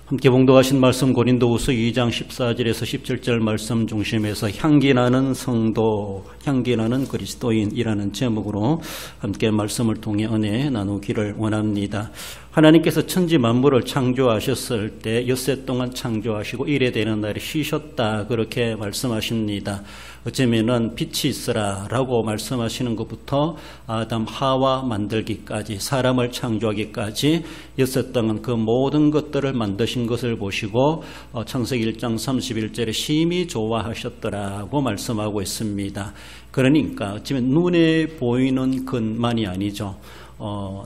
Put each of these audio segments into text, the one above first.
함께 봉독하신 말씀 고린도후서 2장 14절에서 17절 말씀 중심에서 향기나는 성도, 향기나는 그리스도인이라는 제목으로 함께 말씀을 통해 은혜 나누기를 원합니다. 하나님께서 천지 만물을 창조하셨을 때 엿새 동안 창조하시고 이래 되는 날에 쉬셨다 그렇게 말씀하십니다. 어쩌면은 빛이 있으라 라고 말씀하시는 것부터 아담 하와 만들기까지 사람을 창조하기까지 엿새 동안 그 모든 것들을 만드신 것을 보시고 창세기 1장 31절에 심히 좋아하셨더라고 말씀하고 있습니다. 그러니까 어쩌면 눈에 보이는 것만이 아니죠.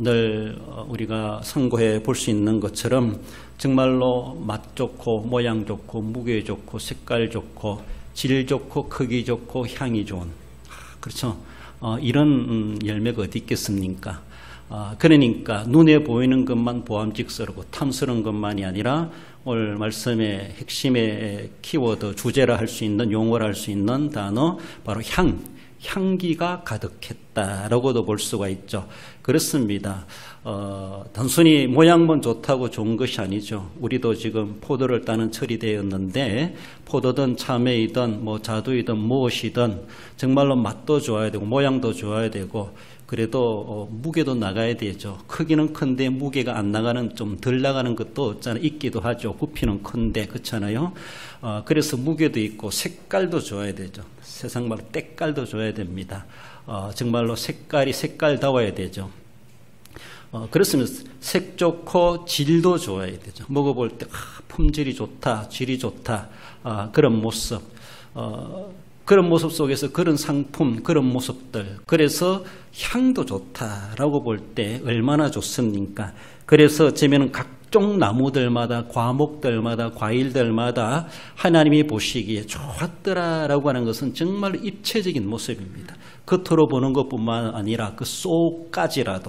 늘 우리가 상고해 볼 수 있는 것처럼 정말로 맛 좋고 모양 좋고 무게 좋고 색깔 좋고 질 좋고 크기 좋고 향이 좋은, 그렇죠. 이런 열매가 어디 있겠습니까? 그러니까 눈에 보이는 것만 보암직스럽고 탐스러운 것만이 아니라 오늘 말씀의 핵심의 키워드 주제라 할 수 있는 용어라 할 수 있는 단어 바로 향기가 가득했다라고도 볼 수가 있죠. 그렇습니다. 단순히 모양만 좋다고 좋은 것이 아니죠. 우리도 지금 포도를 따는 철이 되었는데 포도든 참외이든 자두이든 무엇이든 정말로 맛도 좋아야 되고 모양도 좋아야 되고 그래도 무게도 나가야 되죠. 크기는 큰데 무게가 안 나가는, 좀 덜 나가는 것도 있기도 하죠. 부피는 큰데, 그렇잖아요. 그래서 무게도 있고 색깔도 좋아야 되죠. 세상 말로 때깔도 좋아야 됩니다. 정말로 색깔이 색깔다워야 되죠. 그렇으면 색 좋고 질도 좋아야 되죠. 먹어볼 때 품질이 좋다, 질이 좋다, 그런 모습. 그런 모습 속에서 그런 상품, 그런 모습들, 그래서 향도 좋다라고 볼 때 얼마나 좋습니까? 그래서 어쩌면 각종 나무들마다, 과목들마다, 과일들마다 하나님이 보시기에 좋았더라라고 하는 것은 정말 입체적인 모습입니다. 겉으로 보는 것뿐만 아니라 그 속까지라도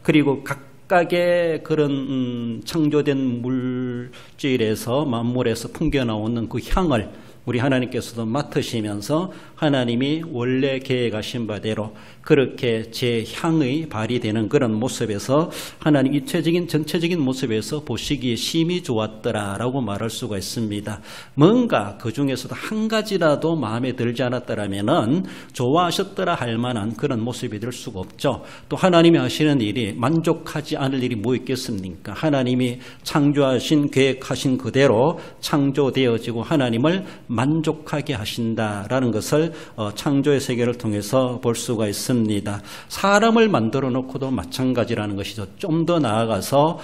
그리고 각각의 그런 창조된 물질에서 만물에서 풍겨나오는 그 향을 우리 하나님께서도 맡으시면서 하나님이 원래 계획하신 바대로 그렇게 제 향의 발휘되는 그런 모습에서 하나님 입체적인 전체적인 모습에서 보시기에 심히 좋았더라라고 말할 수가 있습니다. 뭔가 그 중에서도 한 가지라도 마음에 들지 않았더라면은 좋아하셨더라 할 만한 그런 모습이 될 수가 없죠. 또 하나님이 하시는 일이 만족하지 않을 일이 뭐 있겠습니까? 하나님이 창조하신 계획하신 그대로 창조되어지고 하나님을 만족하게 하신다라는 것을 창조의 세계를 통해서 볼 수가 있습니다. 사람을 만들어 놓고도 마찬가지라는 것이죠. 좀 더 나아가서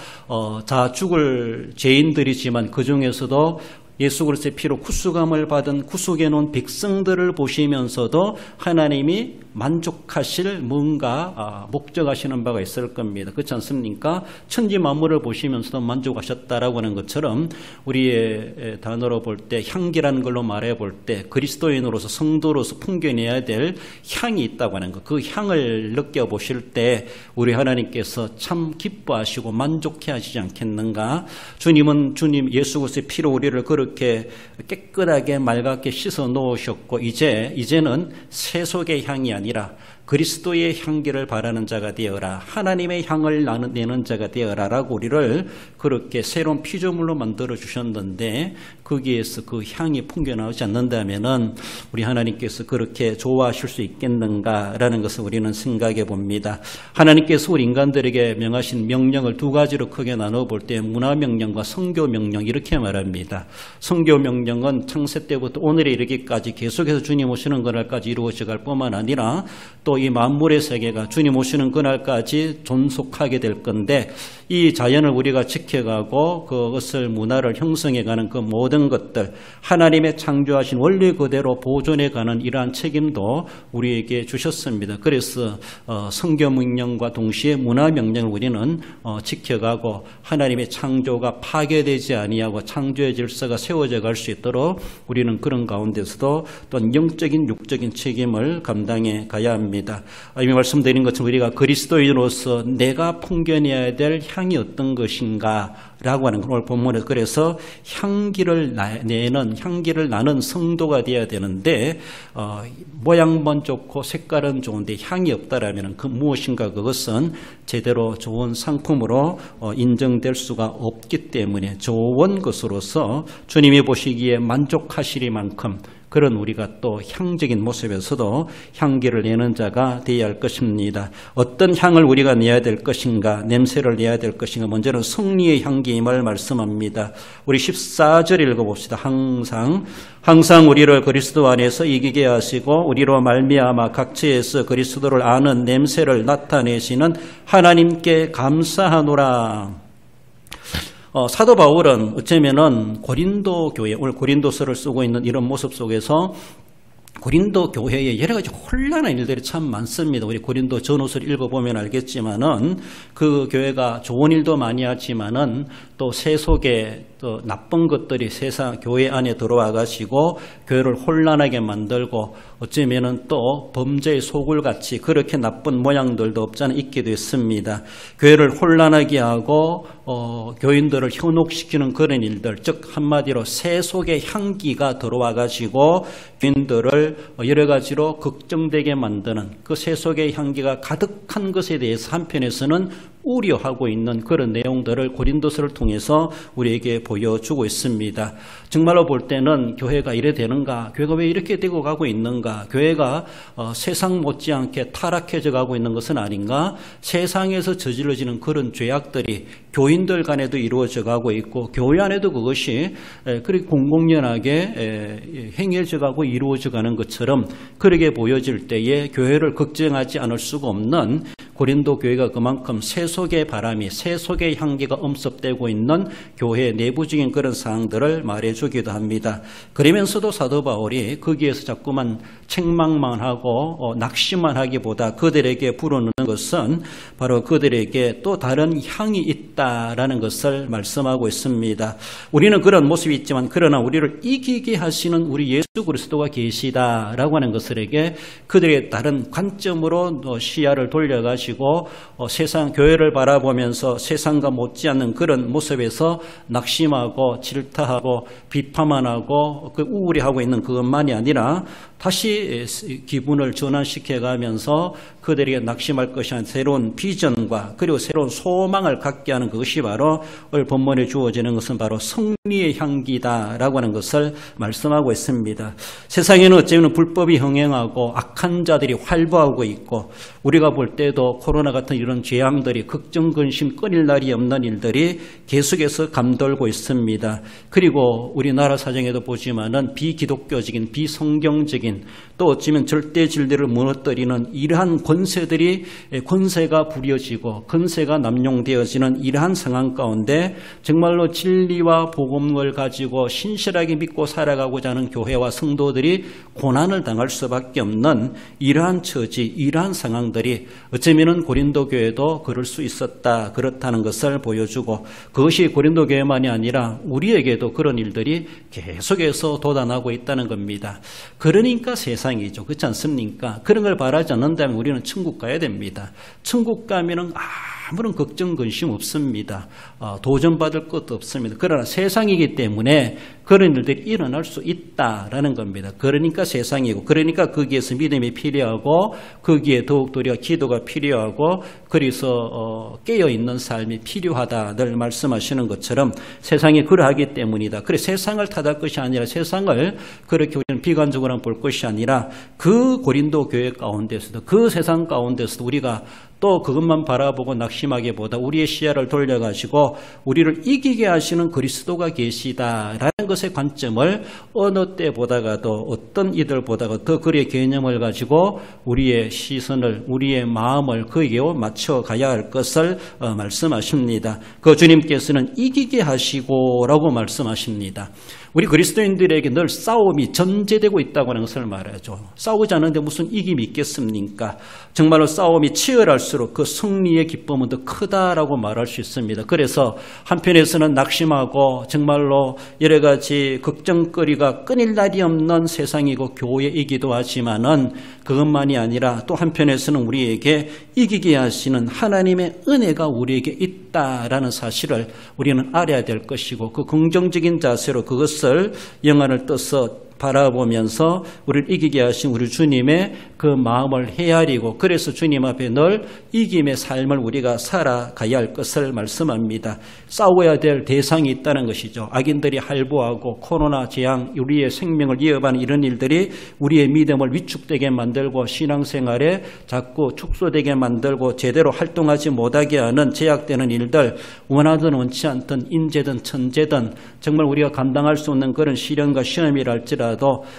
죽을 죄인들이지만 그 중에서도 예수 그리스도의 피로 구속함을 받은 구속해 놓은 백성들을 보시면서도 하나님이 만족하실 뭔가 목적하시는 바가 있을 겁니다. 그렇지 않습니까? 천지 만물을 보시면서도 만족하셨다라고 하는 것처럼 우리의 단어로 볼 때 향기라는 걸로 말해 볼 때 그리스도인으로서 성도로서 풍겨내야 될 향이 있다고 하는 것, 그 향을 느껴보실 때 우리 하나님께서 참 기뻐하시고 만족해 하시지 않겠는가? 주님 예수 그리스도의 피로 우리를 그렇게 깨끗하게 맑게 씻어 놓으셨고 이제는 세속의 향이 아니라 그리스도의 향기를 바라는 자가 되어라, 하나님의 향을 내는 자가 되어라라고 우리를 그렇게 새로운 피조물로 만들어 주셨는데 거기에서 그 향이 풍겨나오지 않는다면은 우리 하나님께서 그렇게 좋아하실 수 있겠는가라는 것을 우리는 생각해 봅니다. 하나님께서 우리 인간들에게 명하신 명령을 두 가지로 크게 나눠 볼 때 문화명령과 성교명령 이렇게 말합니다. 성교명령은 창세 때부터 오늘에 이르기까지 계속해서 주님 오시는 그날까지 이루어져 갈 뿐만 아니라 또 이 만물의 세계가 주님 오시는 그날까지 존속하게 될 건데 이 자연을 우리가 지켜가고 그것을 문화를 형성해가는 그 모든 것들 하나님의 창조하신 원리 그대로 보존해가는 이러한 책임도 우리에게 주셨습니다. 그래서 성교명령과 동시에 문화명령을 우리는 지켜가고 하나님의 창조가 파괴되지 아니하고 창조의 질서가 세워져 갈 수 있도록 우리는 그런 가운데서도 또 영적인 육적인 책임을 감당해 가야 합니다. 합니다. 이미 말씀드린 것처럼 우리가 그리스도인으로서 내가 풍겨내야 될 향이 어떤 것인가 라고 하는 걸 오늘 본문에서 그래서 향기를 나는 성도가 되어야 되는데 모양만 좋고 색깔은 좋은데 향이 없다라면 그 무엇인가 그것은 제대로 좋은 상품으로 인정될 수가 없기 때문에 좋은 것으로서 주님이 보시기에 만족하시리만큼 그런 우리가 또 향적인 모습에서도 향기를 내는 자가 되어야 할 것입니다. 어떤 향을 우리가 내야 될 것인가, 냄새를 내야 될 것인가, 먼저는 승리의 향기임을 말씀합니다. 우리 14절 읽어봅시다. 항상 우리를 그리스도 안에서 이기게 하시고 우리로 말미암아 각처에서 그리스도를 아는 냄새를 나타내시는 하나님께 감사하노라. 사도 바울은 어쩌면은 고린도 교회, 오늘 고린도서를 쓰고 있는 이런 모습 속에서 고린도 교회에 여러 가지 혼란한 일들이 참 많습니다. 우리 고린도 전후서를 읽어보면 알겠지만은 그 교회가 좋은 일도 많이 하지만은 또 세속에 또 나쁜 것들이 세상 교회 안에 들어와 가지고 교회를 혼란하게 만들고 어쩌면은 또 범죄의 소굴같이 그렇게 나쁜 모양들도 없지 않아 있기도 했습니다. 교회를 혼란하게 하고 교인들을 현혹시키는 그런 일들, 즉 한마디로 세속의 향기가 들어와 가지고 교인들을 여러 가지로 걱정되게 만드는 그 세속의 향기가 가득한 것에 대해서 한편에서는 우려하고 있는 그런 내용들을 고린도서를 통해서 우리에게 보여주고 있습니다. 정말로 볼 때는 교회가 이래 되는가? 교회가 왜 이렇게 되고 가고 있는가? 교회가 세상 못지않게 타락해져 가고 있는 것은 아닌가? 세상에서 저질러지는 그런 죄악들이 교인들 간에도 이루어져 가고 있고 교회 안에도 그것이 그렇게 공공연하게 행해져 가고 이루어져 가는 것처럼 그렇게 보여질 때에 교회를 걱정하지 않을 수가 없는 고린도 교회가 그만큼 세속의 바람이 세속의 향기가 엄습되고 있는 교회 내부적인 그런 사항들을 말해주기도 합니다. 그러면서도 사도 바울이 거기에서 자꾸만 책망만 하고 낙심만 하기보다 그들에게 불어넣는 것은 바로 그들에게 또 다른 향이 있다라는 것을 말씀하고 있습니다. 우리는 그런 모습이 있지만 그러나 우리를 이기게 하시는 우리 예수 그리스도가 계시다라고 하는 것들에게 그들의 다른 관점으로 시야를 돌려가지고 세상 교회를 바라보면서 세상과 못지않는 그런 모습에서 낙심하고 질타하고 비판만 하고 우울해하고 있는 그것만이 아니라 다시 기분을 전환시켜가면서 그들에게 낙심할 것이 아닌 새로운 비전과 그리고 새로운 소망을 갖게 하는 그것이 바로 오늘 본문에 주어지는 것은 바로 승리의 향기다라고 하는 것을 말씀하고 있습니다. 세상에는 어쩌면 불법이 흥행하고 악한 자들이 활보하고 있고 우리가 볼 때도 코로나 같은 이런 재앙들이 걱정 근심 끊일 날이 없는 일들이 계속해서 감돌고 있습니다. 그리고 우리나라 사정에도 보지만은 비기독교적인 비성경적인 또 어쩌면 절대 진리를 무너뜨리는 이러한 권세가 부려지고 권세가 남용되어지는 이러한 상황 가운데 정말로 진리와 복음을 가지고 신실하게 믿고 살아가고자 하는 교회와 성도들이 고난을 당할 수밖에 없는 이러한 처지, 이러한 상황들이 어쩌면 고린도 교회도 그럴 수 있었다, 그렇다는 것을 보여주고 그것이 고린도 교회만이 아니라 우리에게도 그런 일들이 계속해서 돋아나고 있다는 겁니다. 그러니까 세상이죠. 그렇지 않습니까? 그런 걸 바라지 않는다면 우리는 천국 가야 됩니다. 천국 가면은 아무런 걱정 근심 없습니다. 도전받을 것도 없습니다. 그러나 세상이기 때문에 그런 일들이 일어날 수 있다라는 겁니다. 그러니까 세상이고 그러니까 거기에서 믿음이 필요하고 거기에 더욱더 우리가 기도가 필요하고 그래서 깨어있는 삶이 필요하다 늘 말씀하시는 것처럼 세상이 그러하기 때문이다. 그래 세상을 탓할 것이 아니라 세상을 그렇게 우리는 비관적으로 볼 것이 아니라 그 고린도 교회 가운데서도 그 세상 가운데서도 우리가 또 그것만 바라보고 낙심하기보다 우리의 시야를 돌려가지고 우리를 이기게 하시는 그리스도가 계시다라는 것의 관점을 어느 때보다가도 어떤 이들보다가 더 그의 개념을 가지고 우리의 시선을 우리의 마음을 거기에 맞춰 가야 할 것을 말씀하십니다. 그 주님께서는 이기게 하시고라고 말씀하십니다. 우리 그리스도인들에게 늘 싸움이 전제되고 있다고 하는 것을 말하죠. 싸우지 않는데 무슨 이김이 있겠습니까? 정말로 싸움이 치열할 갈수록 그 승리의 기쁨은 더 크다라고 말할 수 있습니다. 그래서 한편에서는 낙심하고 정말로 여러 가지 걱정거리가 끊일 날이 없는 세상이고 교회이기도 하지만은 그것만이 아니라 또 한편에서는 우리에게 이기게 하시는 하나님의 은혜가 우리에게 있다라는 사실을 우리는 알아야 될 것이고, 그 긍정적인 자세로 그것을 영안을 떠서 바라보면서 우리를 이기게 하신 우리 주님의 그 마음을 헤아리고, 그래서 주님 앞에 늘 이김의 삶을 우리가 살아가야 할 것을 말씀합니다. 싸워야 될 대상이 있다는 것이죠. 악인들이 할보하고 코로나 재앙, 우리의 생명을 위협하는 이런 일들이 우리의 믿음을 위축되게 만들고 신앙생활에 자꾸 축소되게 만들고 제대로 활동하지 못하게 하는 제약되는 일들, 원하든 원치 않든 인재든 천재든 정말 우리가 감당할 수 없는 그런 시련과 시험이라 할지라도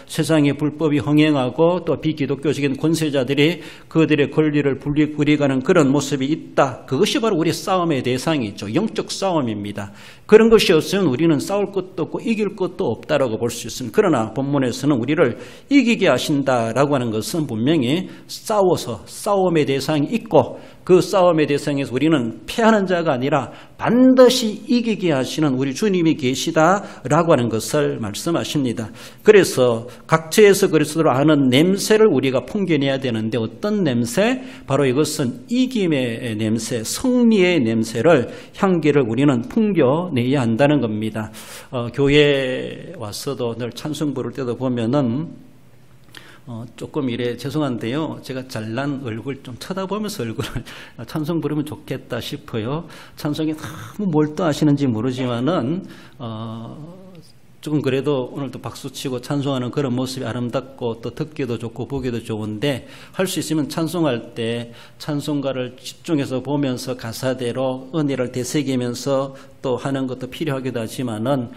세상에 불법이 흥행하고 또 비기독교적인 권세자들이 그들의 권리를 부리가는 그런 모습이 있다. 그것이 바로 우리의 싸움의 대상이죠. 영적 싸움입니다. 그런 것이 없으면 우리는 싸울 것도 없고 이길 것도 없다라고 볼 수 있습니다. 그러나 본문에서는 우리를 이기게 하신다라고 하는 것은 분명히 싸워서 싸움의 대상이 있고, 그 싸움의 대상에서 우리는 패하는 자가 아니라 반드시 이기게 하시는 우리 주님이 계시다라고 하는 것을 말씀하십니다. 그래서 각처에서 그리스도를 아는 냄새를 우리가 풍겨내야 되는데, 어떤 냄새? 바로 이것은 이김의 냄새, 승리의 냄새를, 향기를 우리는 풍겨내야 한다는 겁니다. 교회에 와서도 늘 찬송 부를 때도 보면은 조금 이래 죄송한데요, 제가 잘난 얼굴 좀 쳐다보면서 얼굴을 찬송 부르면 좋겠다 싶어요. 찬송에 너무 몰두하시는지 모르지만은 조금 그래도 오늘도 박수치고 찬송하는 그런 모습이 아름답고 또 듣기도 좋고 보기도 좋은데, 할 수 있으면 찬송할 때 찬송가를 집중해서 보면서 가사대로 은혜를 되새기면서 또 하는 것도 필요하기도 하지만은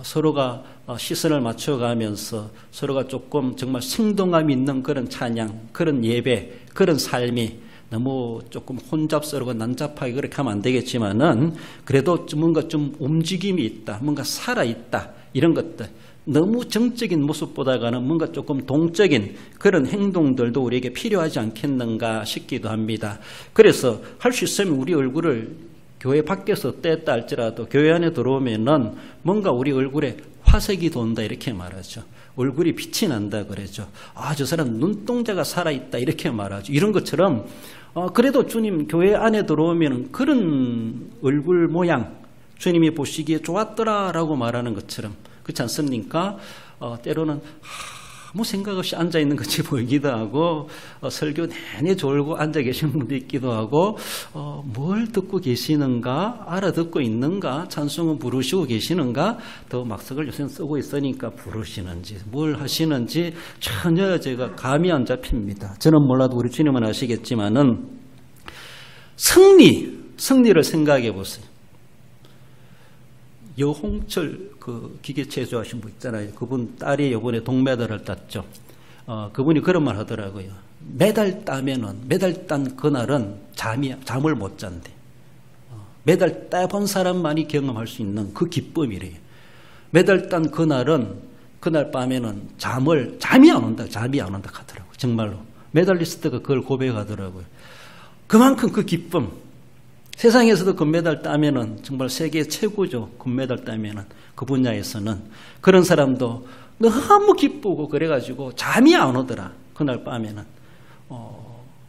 서로가 시선을 맞춰가면서 서로가 조금 정말 생동감 있는 그런 찬양, 그런 예배, 그런 삶이 너무 조금 혼잡스러고 난잡하게 그렇게 하면 안 되겠지만은 그래도 뭔가 좀 움직임이 있다, 뭔가 살아있다, 이런 것들, 너무 정적인 모습보다는 뭔가 조금 동적인 그런 행동들도 우리에게 필요하지 않겠는가 싶기도 합니다. 그래서 할 수 있으면 우리 얼굴을 교회 밖에서 뗐다 할지라도 교회 안에 들어오면은 뭔가 우리 얼굴에 화색이 돈다 이렇게 말하죠. 얼굴이 빛이 난다 그러죠. 아, 저 사람 눈동자가 살아있다 이렇게 말하죠. 이런 것처럼 그래도 주님 교회 안에 들어오면 그런 얼굴 모양 주님이 보시기에 좋았더라라고 말하는 것처럼, 그렇지 않습니까? 때로는 아무 생각 없이 앉아있는 것이 보이기도 하고, 설교 내내 졸고 앉아 계신 분도 있기도 하고, 뭘 듣고 계시는가, 알아듣고 있는가, 찬송은 부르시고 계시는가, 더 막석을 요새 쓰고 있으니까 부르시는지 뭘 하시는지 전혀 제가 감이 안 잡힙니다. 저는 몰라도 우리 주님은 아시겠지만은 승리를 생각해 보세요. 여홍철 그 기계체조 하신 분 있잖아요. 그분 딸이 이번에 동메달을 땄죠. 그분이 그런 말 하더라고요. 메달 딴 그날은 잠을 못 잔대. 메달 따본 사람만이 경험할 수 있는 그 기쁨이래요. 메달 딴 그날은, 그날 밤에는 잠이 안 온다 하더라고요. 정말로. 메달리스트가 그걸 고백하더라고요. 그만큼 그 기쁨, 세상에서도 금메달 따면은 정말 세계 최고죠. 금메달 따면은 그 분야에서는. 그런 사람도 너무 기쁘고 그래가지고 잠이 안 오더라. 그날 밤에는.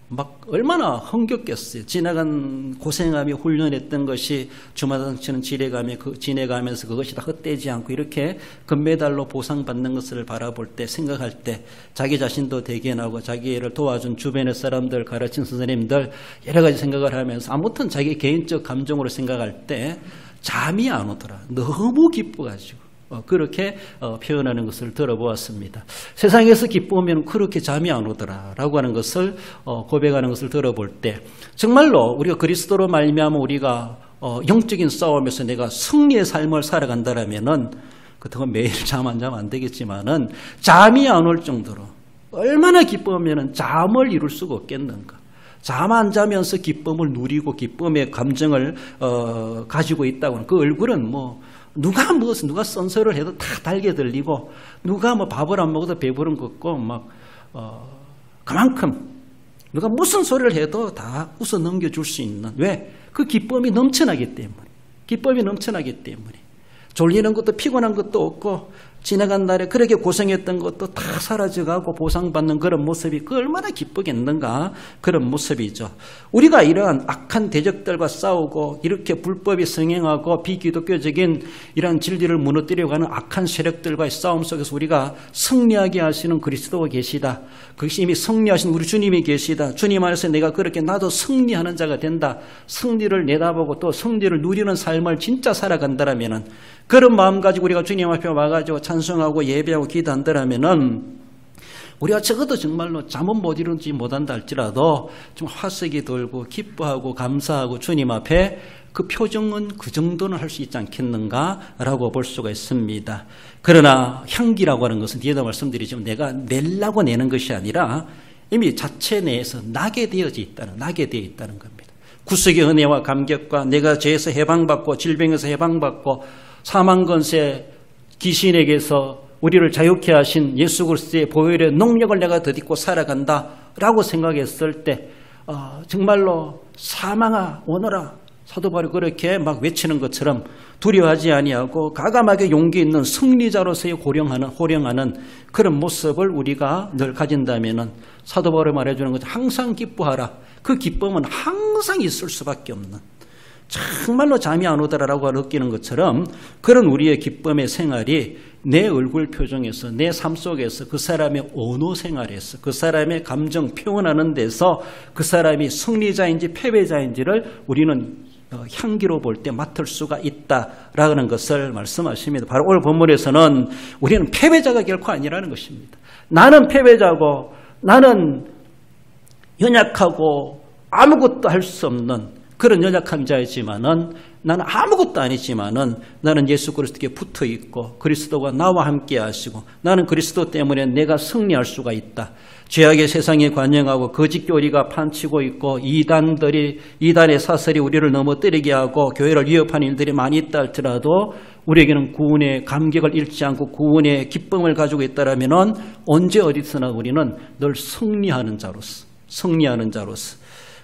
막 얼마나 흥겹겠어요. 지나간 고생하며 훈련했던 것이 주마등처럼 지내가면서 그것이 다 헛되지 않고 이렇게 금메달로 보상받는 것을 바라볼 때, 생각할 때 자기 자신도 대견하고 자기를 도와준 주변의 사람들, 가르친 선생님들 여러 가지 생각을 하면서 아무튼 자기 개인적 감정으로 생각할 때 잠이 안 오더라. 너무 기뻐가지고. 그렇게 표현하는 것을 들어보았습니다. 세상에서 기쁘면 그렇게 잠이 안 오더라라고 하는 것을 고백하는 것을 들어볼 때, 정말로 우리가 그리스도로 말미암아 우리가 영적인 싸움에서 내가 승리의 삶을 살아간다라면은, 그동안 매일 잠 안 자면 안 되겠지만은 잠이 안 올 정도로 얼마나 기쁘면은 잠을 이룰 수가 없겠는가. 잠 안 자면서 기쁨을 누리고 기쁨의 감정을 가지고 있다고 하는 그 얼굴은 누가 선서를 해도 다 달게 들리고, 누가 밥을 안 먹어도 배부른 것 같고, 그만큼 누가 무슨 소리를 해도 다 웃어 넘겨줄 수 있는. 왜? 그 기쁨이 넘쳐나기 때문에. 기쁨이 넘쳐나기 때문에. 졸리는 것도 피곤한 것도 없고 지나간 날에 그렇게 고생했던 것도 다 사라져가고 보상받는 그런 모습이 그 얼마나 기쁘겠는가 그런 모습이죠. 우리가 이러한 악한 대적들과 싸우고 이렇게 불법이 성행하고 비기독교적인 이러한 진리를 무너뜨려가는 악한 세력들과의 싸움 속에서 우리가 승리하게 하시는 그리스도가 계시다. 그것이 이미 승리하신 우리 주님이 계시다. 주님 안에서 내가 그렇게 나도 승리하는 자가 된다. 승리를 내다보고 또 승리를 누리는 삶을 진짜 살아간다라면은 그런 마음 가지고 우리가 주님 앞에 와가지고 찬송하고 예배하고 기도한다라면은 우리가 적어도 정말로 잠은 못 이루지 못한다 할지라도 좀 화석이 돌고 기뻐하고 감사하고 주님 앞에 그 표정은 그 정도는 할 수 있지 않겠는가라고 볼 수가 있습니다. 그러나 향기라고 하는 것은 뒤에도 말씀드리지만 내가 내려고 내는 것이 아니라 이미 자체 내에서 나게 되어 있다는 겁니다. 구속의 은혜와 감격과 내가 죄에서 해방받고 질병에서 해방받고 사망권세 귀신에게서 우리를 자유케 하신 예수 그리스도의 보혈의 능력을 내가 덧입고 살아간다라고 생각했을 때 정말로 사망아 오너라 사도 바울이 그렇게 막 외치는 것처럼 두려워하지 아니하고 가감하게 용기 있는 승리자로서의 호령하는 그런 모습을 우리가 늘 가진다면은 사도 바울이 말해주는 것은 항상 기뻐하라. 그 기쁨은 항상 있을 수밖에 없는 정말로 잠이 안 오더라라고 느끼는 것처럼 그런 우리의 기쁨의 생활이 내 얼굴 표정에서 내 삶 속에서 그 사람의 언어 생활에서 그 사람의 감정 표현하는 데서 그 사람이 승리자인지 패배자인지를 우리는 향기로 볼 때 맡을 수가 있다라는 것을 말씀하십니다. 바로 오늘 본문에서는 우리는 패배자가 결코 아니라는 것입니다. 나는 패배자고 나는 연약하고 아무것도 할 수 없는 그런 연약한 자이지만은 나는 아무것도 아니지만은 나는 예수 그리스도께 붙어 있고 그리스도가 나와 함께 하시고 나는 그리스도 때문에 내가 승리할 수가 있다. 죄악의 세상에 관영하고 거짓 교리가 판치고 있고 이단의 사설이 우리를 넘어뜨리게 하고 교회를 위협하는 일들이 많이 있다 할지라도 우리에게는 구원의 감격을 잃지 않고 구원의 기쁨을 가지고 있다라면은 언제 어디서나 우리는 늘 승리하는 자로서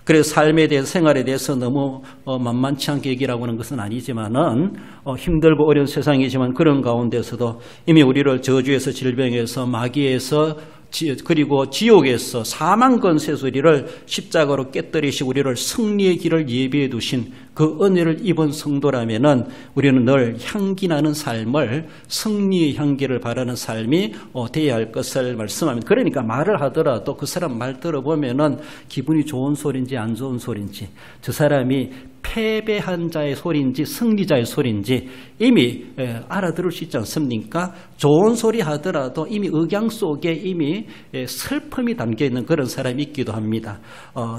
그래서 삶에 대해서 생활에 대해서 너무 만만치 않게 얘기를 하는 것은 아니지만은 힘들고 어려운 세상이지만 그런 가운데서도 이미 우리를 저주에서 질병에서 마귀에서 그리고 지옥에서 사망 권세소리를 십자가로 깨뜨리시고 우리를 승리의 길을 예비해 두신 그 은혜를 입은 성도라면은 우리는 늘 향기 나는 삶을 승리의 향기를 바라는 삶이 되어야 할 것을 말씀합니다. 그러니까 말을 하더라도 그 사람 말 들어보면은 기분이 좋은 소리인지 안 좋은 소리인지 저 사람이 패배한 자의 소리인지 승리자의 소리인지 이미 알아들을 수 있지 않습니까? 좋은 소리 하더라도 이미 억양 속에 이미 슬픔이 담겨있는 그런 사람이 있기도 합니다.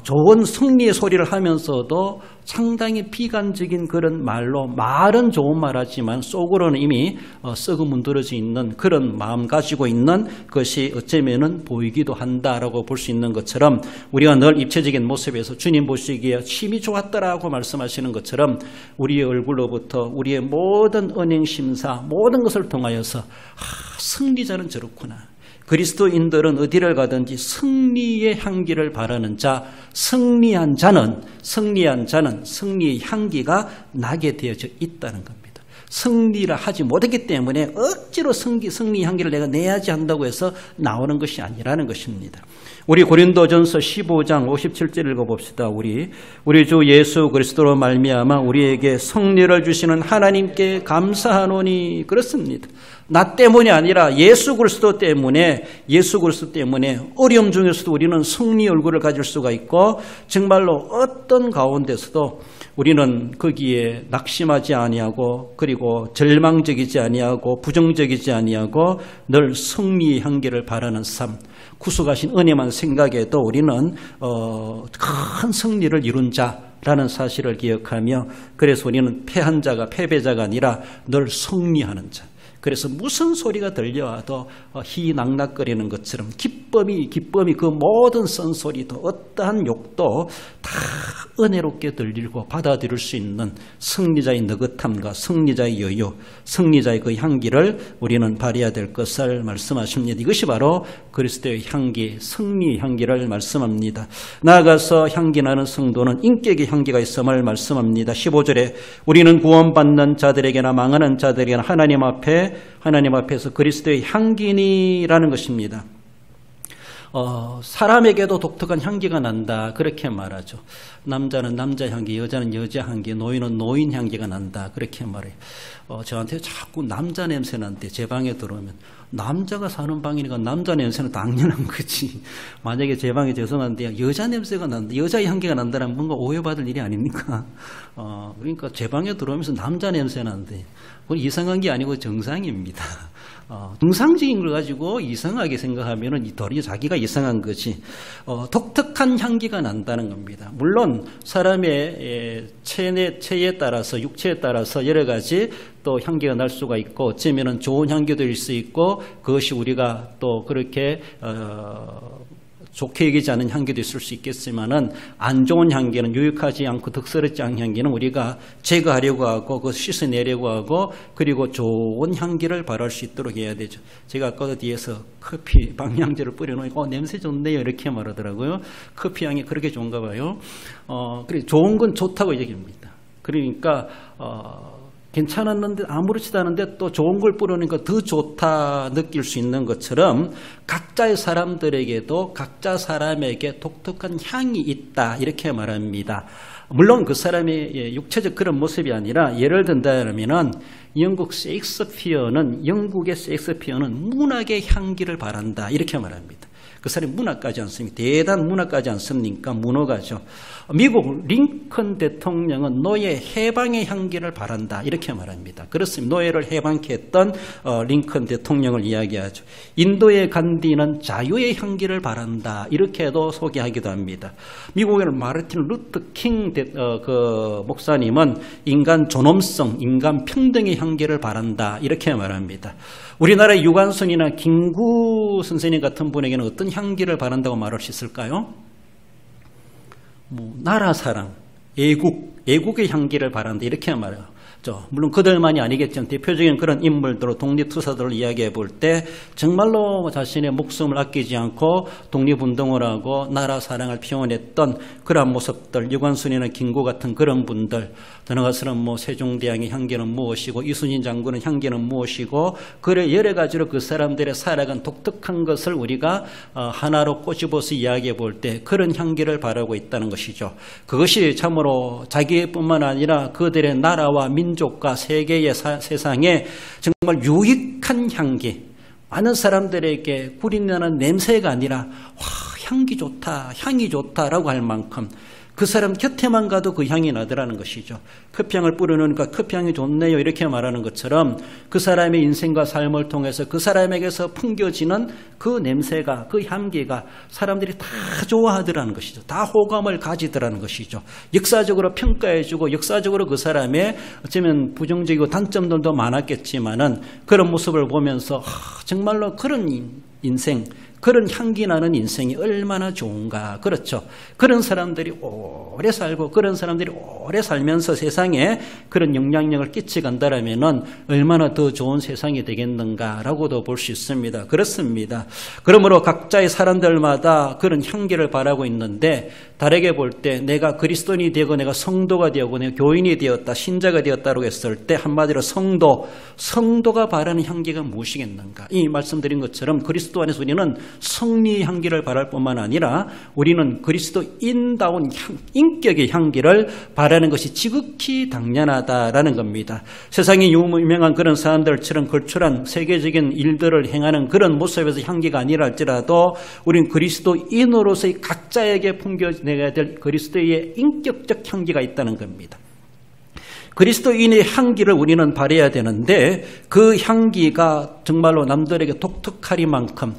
좋은 승리의 소리를 하면서도 상당히 비관적인 그런 말로 말은 좋은 말 하지만 속으로는 이미 썩어 문드러져 있는 그런 마음 가지고 있는 것이 어쩌면은 보이기도 한다라고 볼 수 있는 것처럼 우리가 늘 입체적인 모습에서 주님 보시기에 힘이 좋았다라고 말씀하시는 것처럼 우리의 얼굴로부터 우리의 모든 언행심사 모든 것을 통하여서 승리자는 저렇구나. 그리스도인들은 어디를 가든지 승리의 향기를 바라는 자, 승리한 자는 승리의 향기가 나게 되어져 있다는 겁니다. 승리를 하지 못했기 때문에 억지로 승리 향기를 내가 내야지 한다고 해서 나오는 것이 아니라는 것입니다. 우리 고린도전서 15장 57절 읽어봅시다. 우리 주 예수 그리스도로 말미암아 우리에게 승리를 주시는 하나님께 감사하노니 그렇습니다. 나 때문이 아니라 예수 그리스도 때문에 어려움 중에서도 우리는 승리 얼굴을 가질 수가 있고 정말로 어떤 가운데서도 우리는 거기에 낙심하지 아니하고 그리고 절망적이지 아니하고 부정적이지 아니하고 늘 승리의 향기를 바라는 삶, 구속하신 은혜만 생각해도 우리는 큰 승리를 이룬 자라는 사실을 기억하며 그래서 우리는 패한 자가 패배자가 아니라 늘 승리하는 자. 그래서 무슨 소리가 들려와도 희낙낙거리는 것처럼 기쁨이 그 모든 쓴소리도 어떠한 욕도 다 은혜롭게 들리고 받아들일 수 있는 승리자의 느긋함과 승리자의 여유, 승리자의 그 향기를 우리는 발휘해야 될 것을 말씀하십니다. 이것이 바로 그리스도의 향기, 승리의 향기를 말씀합니다. 나아가서 향기 나는 성도는 인격의 향기가 있음을 말씀합니다. 15절에 우리는 구원받는 자들에게나 망하는 자들에게나 하나님 앞에서 그리스도의 향기니라는 것입니다. 사람에게도 독특한 향기가 난다, 그렇게 말하죠. 남자는 남자 향기, 여자는 여자 향기, 노인은 노인 향기가 난다, 그렇게 말해요. 저한테 자꾸 남자 냄새 난대. 제 방에 들어오면 남자가 사는 방이니까 남자 냄새는 당연한 거지. 만약에 제 방에 죄송한데 여자 냄새가 난다, 여자의 향기가 난다면 뭔가 오해받을 일이 아닙니까? 그러니까 제 방에 들어오면서 남자 냄새 난대. 그건 이상한 게 아니고 정상입니다. 정상적인 걸 가지고 이상하게 생각하면 도리어 자기가 이상한 거지. 독특한 향기가 난다는 겁니다. 물론 사람의 체에 따라서, 육체에 따라서 여러 가지 또 향기가 날 수가 있고, 어쩌면 좋은 향기도 일 수 있고, 그것이 우리가 또 그렇게 좋게 여기지 않은 향기도 있을 수 있겠지만은, 안 좋은 향기는, 유익하지 않고 득스럽지 않은 향기는 우리가 제거하려고 하고, 그것을 씻어내려고 하고, 그리고 좋은 향기를 발할 수 있도록 해야 되죠. 제가 아까 뒤에서 커피 방향제를 뿌려놓으니까 냄새 좋네요, 이렇게 말하더라고요. 커피 향이 그렇게 좋은가 봐요. 그래, 좋은 건 좋다고 얘기합니다. 그러니까 괜찮았는데 아무렇지도 않은데 또 좋은 걸 뿌리니까 더 좋다 느낄 수 있는 것처럼, 각자의 사람들에게도 각자 사람에게 독특한 향이 있다, 이렇게 말합니다. 물론 그 사람의 육체적 그런 모습이 아니라, 예를 든다면은 영국의 셰익스피어는 문학의 향기를 바란다, 이렇게 말합니다. 그 사람이 문학가지 않습니까? 대단 문학가지 않습니까? 문어가죠. 미국 링컨 대통령은 노예 해방의 향기를 바란다, 이렇게 말합니다. 그렇습니다. 노예를 해방케 했던 링컨 대통령을 이야기하죠. 인도의 간디는 자유의 향기를 바란다, 이렇게도 소개하기도 합니다. 미국에는 마르틴 루터 킹 목사님은 인간 존엄성, 인간 평등의 향기를 바란다, 이렇게 말합니다. 우리나라의 유관순이나 김구 선생님 같은 분에게는 어떤 향기를 바란다고 말할 수 있을까요? 나라 사랑, 애국의 향기를 바란다, 이렇게 말해요. 물론 그들만이 아니겠지만 대표적인 그런 인물들로 독립투사들을 이야기해 볼 때 정말로 자신의 목숨을 아끼지 않고 독립운동을 하고 나라 사랑을 표현했던 그런 모습들, 유관순이나 김구 같은 그런 분들, 더 나아가서는 세종대왕의 향기는 무엇이고, 이순신 장군의 향기는 무엇이고, 그래 여러 가지로 그 사람들의 살아간 독특한 것을 우리가 하나로 꼬집어서 이야기해 볼 때 그런 향기를 바라고 있다는 것이죠. 그것이 참으로 자기뿐만 아니라 그들의 나라와 민족과 세계의 세상에 정말 유익한 향기, 많은 사람들에게 구린내는 냄새가 아니라 향기 좋다, 향이 좋다라고 할 만큼 그 사람 곁에만 가도 그 향이 나더라는 것이죠. 커피향을 뿌려놓으니까 커피향이 좋네요, 이렇게 말하는 것처럼 그 사람의 인생과 삶을 통해서 그 사람에게서 풍겨지는 그 냄새가, 그 향기가 사람들이 다 좋아하더라는 것이죠. 다 호감을 가지더라는 것이죠. 역사적으로 평가해주고, 역사적으로 그 사람의 어쩌면 부정적이고 단점들도 많았겠지만은 그런 모습을 보면서 정말로 그런 인생, 그런 향기 나는 인생이 얼마나 좋은가. 그렇죠. 그런 사람들이 오래 살고, 그런 사람들이 오래 살면서 세상에 그런 영향력을 끼쳐간다라면은 얼마나 더 좋은 세상이 되겠는가라고도 볼 수 있습니다. 그렇습니다. 그러므로 각자의 사람들마다 그런 향기를 바라고 있는데, 다르게 볼 때 내가 그리스도인이 되고 내가 성도가 되고 내가 교인이 되었다, 신자가 되었다고 했을 때 한마디로 성도가 바라는 향기가 무엇이겠는가. 이 말씀드린 것처럼 그리스도 안에서 우리는 승리의 향기를 바랄 뿐만 아니라 우리는 그리스도인다운 인격의 향기를 바라는 것이 지극히 당연하다라는 겁니다. 세상에 유명한 그런 사람들처럼 걸출한 세계적인 일들을 행하는 그런 모습에서 향기가 아니라 할지라도 우리는 그리스도인으로서의 각자에게 풍겨내야 될 그리스도의 인격적 향기가 있다는 겁니다. 그리스도인의 향기를 우리는 발해야 되는데 그 향기가 정말로 남들에게 독특하리만큼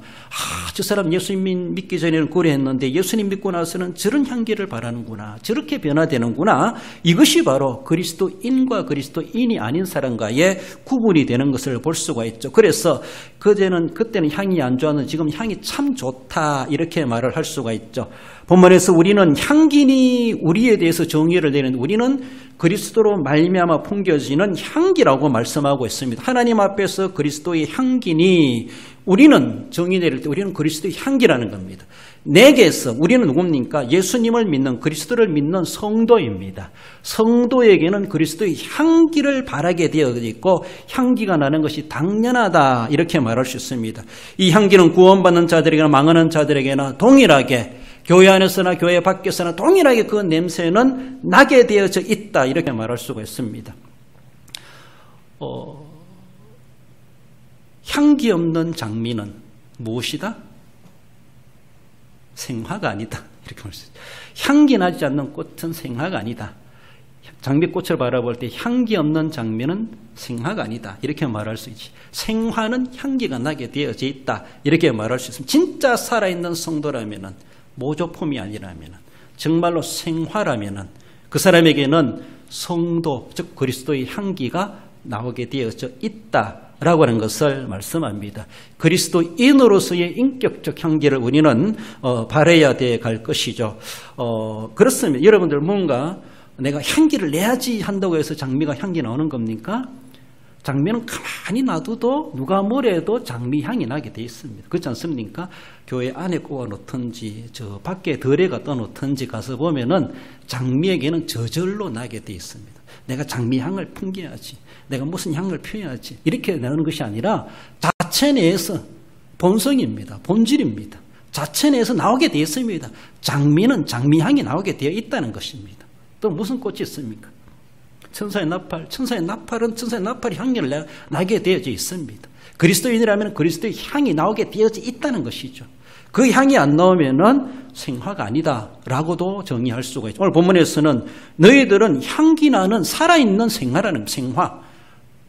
저 사람 예수님 믿기 전에는 그랬는데 예수님 믿고 나서는 저런 향기를 발하는구나, 저렇게 변화되는구나. 이것이 바로 그리스도인과 그리스도인이 아닌 사람과의 구분이 되는 것을 볼 수가 있죠. 그래서 그때는 향이 안 좋았는데 지금 향이 참 좋다, 이렇게 말을 할 수가 있죠. 본문에서 우리는 향기니 우리에 대해서 정의를 내는, 우리는 그리스도로 말미암아 풍겨지는 향기라고 말씀하고 있습니다. 하나님 앞에서 그리스도의 향기니 우리는 정의 내릴 때 우리는 그리스도의 향기라는 겁니다. 내게서 우리는 누굽니까? 예수님을 믿는, 그리스도를 믿는 성도입니다. 성도에게는 그리스도의 향기를 바라게 되어 있고 향기가 나는 것이 당연하다, 이렇게 말할 수 있습니다. 이 향기는 구원받는 자들에게나 망하는 자들에게나 동일하게, 교회 안에서나 교회 밖에서나 동일하게 그 냄새는 나게 되어져 있다, 이렇게 말할 수가 있습니다. 향기 없는 장미는 무엇이다? 생화가 아니다, 이렇게 말할 수 있습니다. 향기 나지 않는 꽃은 생화가 아니다. 장미꽃을 바라볼 때 향기 없는 장미는 생화가 아니다, 이렇게 말할 수 있지. 생화는 향기가 나게 되어져 있다, 이렇게 말할 수 있습니다. 진짜 살아있는 성도라면은, 모조품이 아니라면, 정말로 생화라면 그 사람에게는 성도, 즉 그리스도의 향기가 나오게 되어져 있다라고 하는 것을 말씀합니다. 그리스도인으로서의 인격적 향기를 우리는 발해야 돼 갈 것이죠. 그렇습니다. 여러분들 뭔가 내가 향기를 내야지 한다고 해서 장미가 향기 나오는 겁니까? 장미는 가만히 놔둬도 누가 뭐래도 장미 향이 나게 돼 있습니다. 그렇지 않습니까? 교회 안에 꽂아 놓든지 저 밖에 덜에가 떠 놓든지 가서 보면은 장미에게는 저절로 나게 돼 있습니다. 내가 장미 향을 풍겨야지, 내가 무슨 향을 피워야지, 이렇게 나오는 것이 아니라 자체 내에서 본성입니다. 본질입니다. 자체 내에서 나오게 되어 있습니다. 장미는 장미 향이 나오게 되어 있다는 것입니다. 또 무슨 꽃이 있습니까? 천사의 나팔, 천사의 나팔이 향기를 나게 되어져 있습니다. 그리스도인이라면 그리스도의 향이 나오게 되어져 있다는 것이죠. 그 향이 안 나오면은 생화가 아니다라고도 정의할 수가 있죠. 오늘 본문에서는 너희들은 향기 나는 살아있는 생화라는 생화.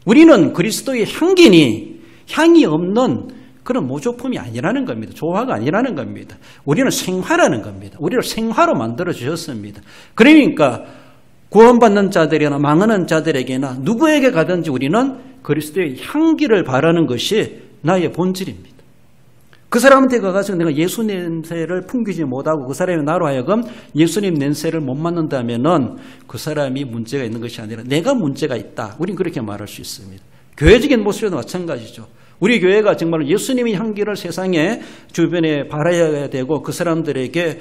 우리는 그리스도의 향기니 향이 없는 그런 모조품이 아니라는 겁니다. 조화가 아니라는 겁니다. 우리는 생화라는 겁니다. 우리를 생화로 만들어 주셨습니다. 그러니까 구원받는 자들이나 망하는 자들에게나 누구에게 가든지 우리는 그리스도의 향기를 바라는 것이 나의 본질입니다. 그 사람한테 가서 내가 예수 냄새를 풍기지 못하고 그 사람이 나로 하여금 예수님 냄새를 못 맡는다면은 그 사람이 문제가 있는 것이 아니라 내가 문제가 있다. 우린 그렇게 말할 수 있습니다. 교회적인 모습에도 마찬가지죠. 우리 교회가 정말 예수님의 향기를 세상에 주변에 발해야 되고 그 사람들에게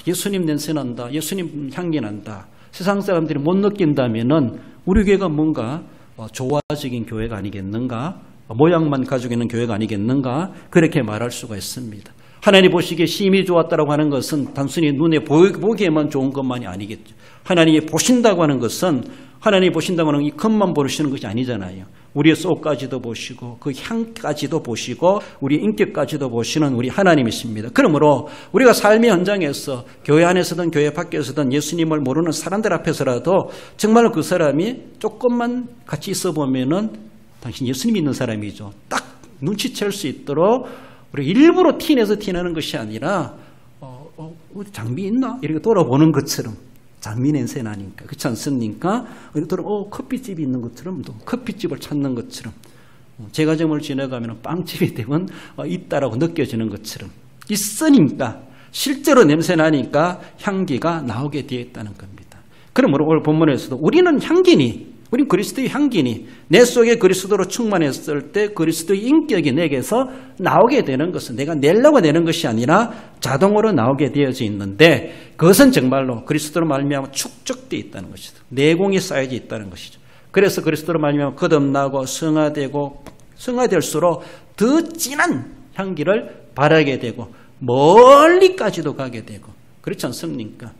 예수님 냄새 난다, 예수님 향기 난다, 세상 사람들이 못 느낀다면은 우리 교회가 뭔가 조화적인 교회가 아니겠는가, 모양만 가지고 있는 교회가 아니겠는가, 그렇게 말할 수가 있습니다. 하나님 보시기에 심히 좋았다고 하는 것은 단순히 눈에 보기에만 좋은 것만이 아니겠죠. 하나님이 보신다고 하는 것은, 하나님이 보신다고 하는 이 겉만 보시는 것이 아니잖아요. 우리의 속까지도 보시고 그 향까지도 보시고 우리 인격까지도 보시는 우리 하나님이십니다. 그러므로 우리가 삶의 현장에서 교회 안에서든 교회 밖에서든 예수님을 모르는 사람들 앞에서라도 정말로 그 사람이 조금만 같이 있어 보면은 당신 예수님 믿는 사람이죠, 딱 눈치챌 수 있도록 우리 일부러 티내서 티내는 것이 아니라 어디 장미 있나? 이렇게 돌아보는 것처럼, 장미 냄새 나니까, 그렇지 않습니까? 커피집이 있는 것처럼, 또 커피집을 찾는 것처럼, 제과점을 지나가면 빵집이 되면 있다라고 느껴지는 것처럼 있으니까, 실제로 냄새 나니까 향기가 나오게 되어 있다는 겁니다. 그러므로 오늘 본문에서도 우리는 향기니, 우린 그리스도의 향기니, 내 속에 그리스도로 충만했을 때 그리스도의 인격이 내게서 나오게 되는 것은 내가 내려고 내는 것이 아니라 자동으로 나오게 되어져 있는데, 그것은 정말로 그리스도로 말미암아 축적되어 있다는 것이죠. 내공이 쌓여져 있다는 것이죠. 그래서 그리스도로 말미암아 거듭나고 성화될수록 더 진한 향기를 바라게 되고 멀리까지도 가게 되고, 그렇지 않습니까?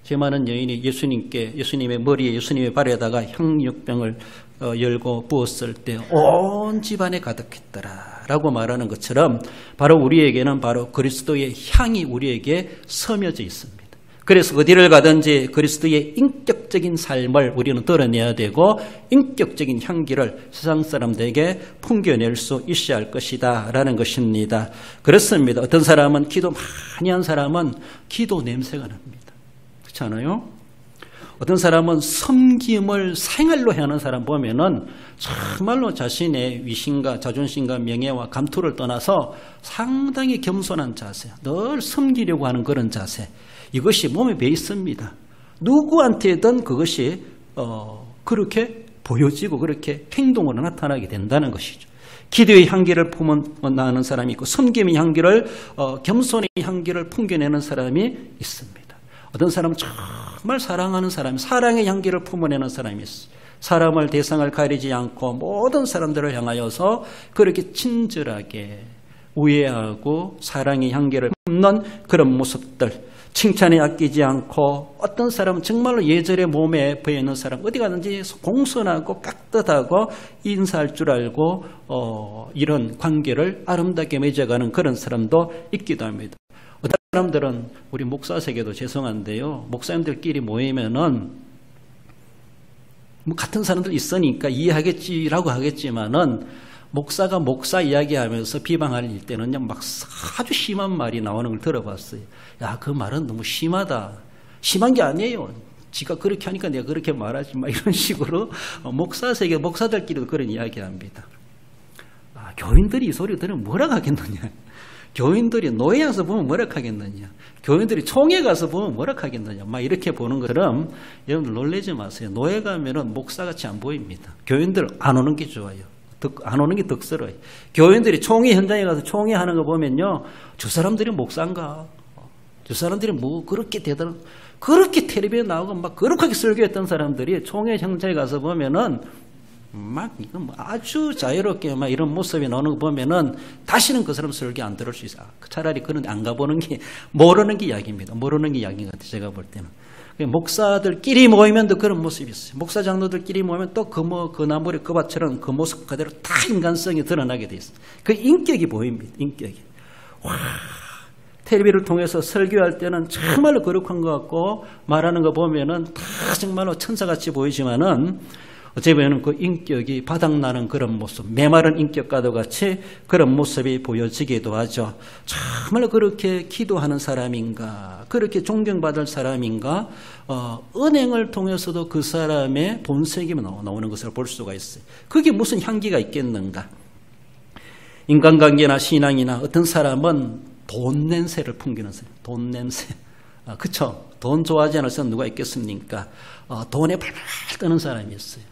제 많은 여인이 예수님의 머리에, 예수님의 발에다가 향유병을 열고 부었을 때 온 집안에 가득했더라 라고 말하는 것처럼, 바로 우리에게는 바로 그리스도의 향이 우리에게 스며져 있습니다. 그래서 어디를 가든지 그리스도의 인격적인 삶을 우리는 드러내야 되고 인격적인 향기를 세상 사람들에게 풍겨낼 수 있어야 할 것이다 라는 것입니다. 그렇습니다. 어떤 사람은 기도 많이 한 사람은 기도 냄새가 납니다. 그렇지 않아요? 어떤 사람은 섬김을 생활로 하는 사람 보면은 정말로 자신의 위신과 자존심과 명예와 감투를 떠나서 상당히 겸손한 자세, 늘 섬기려고 하는 그런 자세, 이것이 몸에 배 있습니다. 누구한테든 그것이 그렇게 보여지고 그렇게 행동으로 나타나게 된다는 것이죠. 기도의 향기를 품어나는 사람이 있고 섬김의 향기를 겸손의 향기를 풍겨내는 사람이 있습니다. 어떤 사람은 정말 사랑하는 사람이 사랑의 향기를 품어내는 사람이 있어요. 사람을 대상을 가리지 않고 모든 사람들을 향하여서 그렇게 친절하게 우애하고 사랑의 향기를 품는 그런 모습들, 칭찬에 아끼지 않고 어떤 사람은 정말로 예절의 몸에 배어있는 사람 어디 가든지 공손하고 깍듯하고 인사할 줄 알고 이런 관계를 아름답게 맺어가는 그런 사람도 있기도 합니다. 어떤 사람들은 우리 목사 세계도 죄송한데요. 목사님들끼리 모이면은 뭐 같은 사람들 있으니까 이해하겠지라고 하겠지만은 목사가 목사 이야기하면서 비방할 때는요 막 아주 심한 말이 나오는 걸 들어봤어요. 야, 그 말은 너무 심하다. 심한 게 아니에요. 지가 그렇게 하니까 내가 그렇게 말하지 마. 이런 식으로 목사 세계 목사들끼리도 그런 이야기합니다. 교인들이 이 소리 들으면 뭐라 하겠느냐. 교인들이 노예 가서 보면 뭐라 하겠느냐. 교인들이 총회 가서 보면 뭐라 하겠느냐. 막 이렇게 보는 것처럼 여러분들 놀라지 마세요. 노예 가면은 목사같이 안 보입니다. 교인들 안 오는 게 좋아요. 안 오는 게 덕스러워요. 교인들이 총회 현장에 가서 총회 하는 거 보면요. 저 사람들이 목사인가? 저 사람들이 뭐 그렇게 대단한, 그렇게 텔레비에 나오고 막 그렇게 설교했던 사람들이 총회 현장에 가서 보면은 막 이건 아주 자유롭게 막 이런 모습이 나오는 거 보면은 다시는 그 사람 설교 안 들을 수 있어. 차라리 그런 안 가보는 게 모르는 게 약입니다. 모르는 게 약인 것 같아요. 제가 볼 때는. 목사들끼리 모이면 또 그런 모습이 있어요. 목사 장로들끼리 모이면 또 그 나무리 그 밭처럼 그 모습 그대로 다 인간성이 드러나게 돼 있어요. 그 인격이 보입니다. 인격이. 와, 텔레비를 통해서 설교할 때는 정말로 거룩한 것 같고 말하는 거 보면은 다 정말로 천사같이 보이지만은 어찌 보면 그 인격이 바닥나는 그런 모습, 메마른 인격과도 같이 그런 모습이 보여지기도 하죠. 정말로 그렇게 기도하는 사람인가, 그렇게 존경받을 사람인가, 은행을 통해서도 그 사람의 본색이 나오는 것을 볼 수가 있어요. 그게 무슨 향기가 있겠는가. 인간관계나 신앙이나 어떤 사람은 돈 냄새를 풍기는 사람, 돈 냄새. 그쵸? 돈 좋아하지 않을 사람 누가 있겠습니까? 돈에 발발 뜨는 사람이 있어요.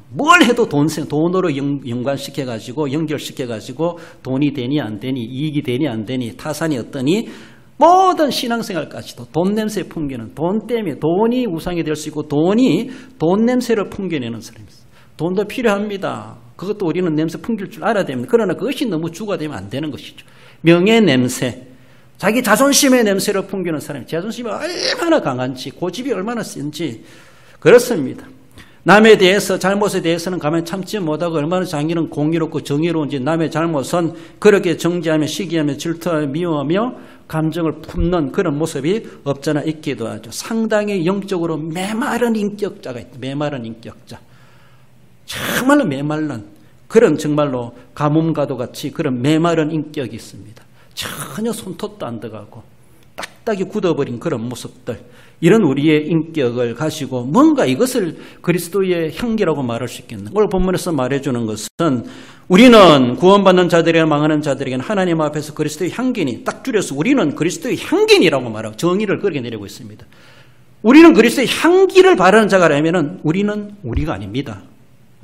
뭘 해도 돈으로 연관시켜가지고, 연결시켜가지고, 돈이 되니 안 되니, 이익이 되니 안 되니, 타산이 어떠니, 모든 신앙생활까지도 돈 냄새 풍기는, 돈 때문에 돈이 우상이 될 수 있고, 돈 냄새를 풍겨내는 사람이 있어요. 돈도 필요합니다. 그것도 우리는 냄새 풍길 줄 알아야 됩니다. 그러나 그것이 너무 주가 되면 안 되는 것이죠. 명예 냄새, 자기 자존심의 냄새를 풍기는 사람이, 자존심이 얼마나 강한지, 고집이 얼마나 센지, 그렇습니다. 남에 대해서, 잘못에 대해서는 가만히 참지 못하고 얼마나 자기는 공의롭고 정의로운지, 남의 잘못은 그렇게 정죄하며 시기하며 질투하며 미워하며 감정을 품는 그런 모습이 없잖아 있기도 하죠. 상당히 영적으로 메마른 인격자가 있다. 메마른 인격자. 정말로 메말른 그런 정말로 가뭄과도 같이 그런 메마른 인격이 있습니다. 전혀 손톱도 안 들어가고 딱딱이 굳어버린 그런 모습들, 이런 우리의 인격을 가지고 뭔가 이것을 그리스도의 향기라고 말할 수 있겠는가. 오늘 본문에서 말해주는 것은 우리는 구원받는 자들이나 망하는 자들에게는 하나님 앞에서 그리스도의 향기니, 딱 줄여서 우리는 그리스도의 향기니라고 말하고 정의를 그렇게 내리고 있습니다. 우리는 그리스도의 향기를 바라는 자가라면 우리는 우리가 아닙니다.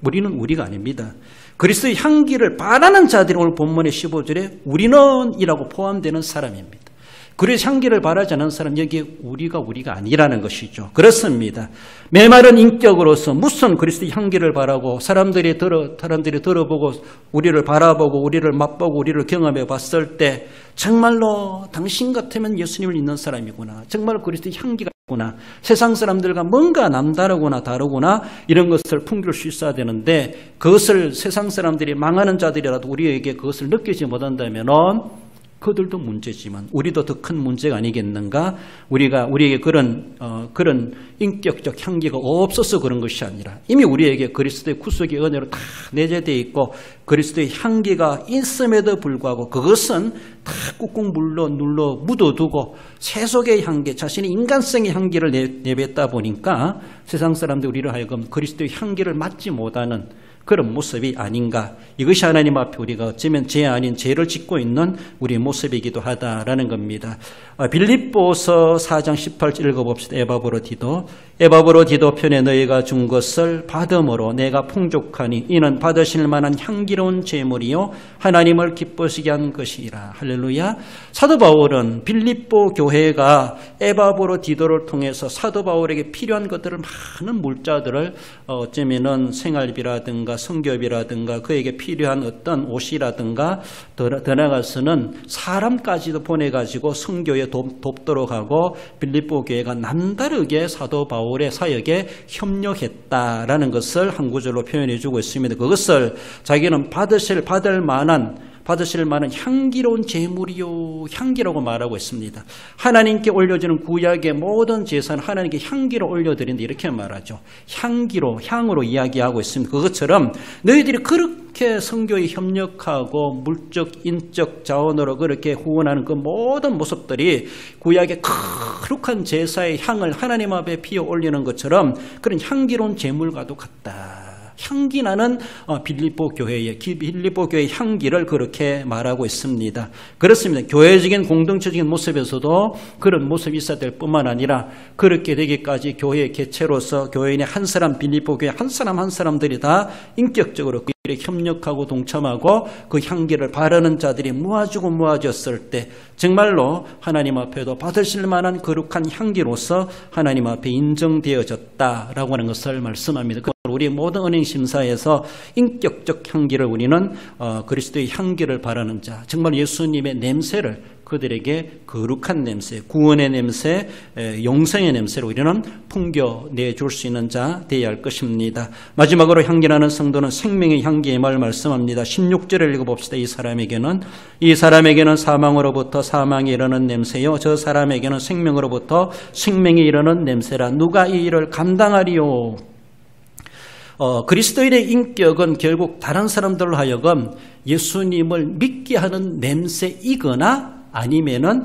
우리는 우리가 아닙니다. 그리스도의 향기를 바라는 자들이 오늘 본문의 15절에 우리는 이라고 포함되는 사람입니다. 그리스도의 향기를 바라지 않는 사람, 여기에 우리가 아니라는 것이죠. 그렇습니다. 메마른 인격으로서 무슨 그리스도의 향기를 바라고 사람들이 들어보고 우리를 바라보고 우리를 맛보고 우리를 경험해 봤을 때 정말로 당신 같으면 예수님을 믿는 사람이구나, 정말 그리스도의 향기가 있구나, 세상 사람들과 뭔가 남다르구나 다르구나, 이런 것을 풍길 수 있어야 되는데 그것을 세상 사람들이 망하는 자들이라도 우리에게 그것을 느끼지 못한다면 그들도 문제지만 우리도 더 큰 문제가 아니겠는가? 우리에게 그런 인격적 향기가 없어서 그런 것이 아니라 이미 우리에게 그리스도의 구속의 은혜로 다 내재되어 있고 그리스도의 향기가 있음에도 불구하고 그것은 다 꾹꾹 눌러 묻어두고 세속의 향기, 자신의 인간성의 향기를 내뱉다 보니까 세상 사람들이 우리를 하여금 그리스도의 향기를 맡지 못하는 그런 모습이 아닌가. 이것이 하나님 앞에 우리가 어쩌면 죄 아닌 죄를 짓고 있는 우리의 모습이기도 하다라는 겁니다. 빌립보서 4장 18절 읽어봅시다. 에바브로디도 편에 너희가 준 것을 받음으로 내가 풍족하니 이는 받으실 만한 향기로운 제물이요 하나님을 기쁘시게 한 것이라. 할렐루야. 사도 바울은 빌립보 교회가 에바브로디도를 통해서 사도 바울에게 필요한 것들을 많은 물자들을 어쩌면은 생활비라든가 성교비라든가 그에게 필요한 어떤 옷이라든가 더 나아가서는 사람까지도 보내가지고 성교에 돕도록 하고 빌립보 교회가 남다르게 사도 바울의 사역에 협력했다라는 것을 한 구절로 표현해 주고 있습니다. 그것을 자기는 받을 만한 향기로운 제물이요 향기라고 말하고 있습니다. 하나님께 올려주는 구약의 모든 제사는 하나님께 향기로 올려드린다 이렇게 말하죠. 향으로 이야기하고 있습니다. 그것처럼 너희들이 그렇게 선교에 협력하고 물적, 인적 자원으로 그렇게 후원하는 그 모든 모습들이 구약의 거룩한 제사의 향을 하나님 앞에 피워 올리는 것처럼 그런 향기로운 제물과도 같다. 향기 나는 빌립보 교회의 향기를 그렇게 말하고 있습니다. 그렇습니다. 교회적인 공동체적인 모습에서도 그런 모습이 있어야 될 뿐만 아니라 그렇게 되기까지 교회의 개체로서 교회인의 한 사람 빌립보 교회 한 사람들이 다 인격적으로 그들에 협력하고 동참하고 그 향기를 바라는 자들이 모아졌을 때 정말로 하나님 앞에도 받으실 만한 거룩한 향기로서 하나님 앞에 인정되어졌다라고 하는 것을 말씀합니다. 우리 모든 은행 심사에서 인격적 향기를 우리는 그리스도의 향기를 바라는 자, 정말 예수님의 냄새를 그들에게 거룩한 냄새, 구원의 냄새, 영생의 냄새로 우리는 풍겨내줄 수 있는 자 되어야 할 것입니다. 마지막으로 향기나는 성도는 생명의 향기의 말 말씀합니다. 16절을 읽어봅시다. 이 사람에게는 사망으로부터 사망이 이르는 냄새요 저 사람에게는 생명으로부터 생명이 이르는 냄새라. 누가 이 일을 감당하리요. 그리스도인의 인격은 결국 다른 사람들로 하여금 예수님을 믿게 하는 냄새이거나 아니면은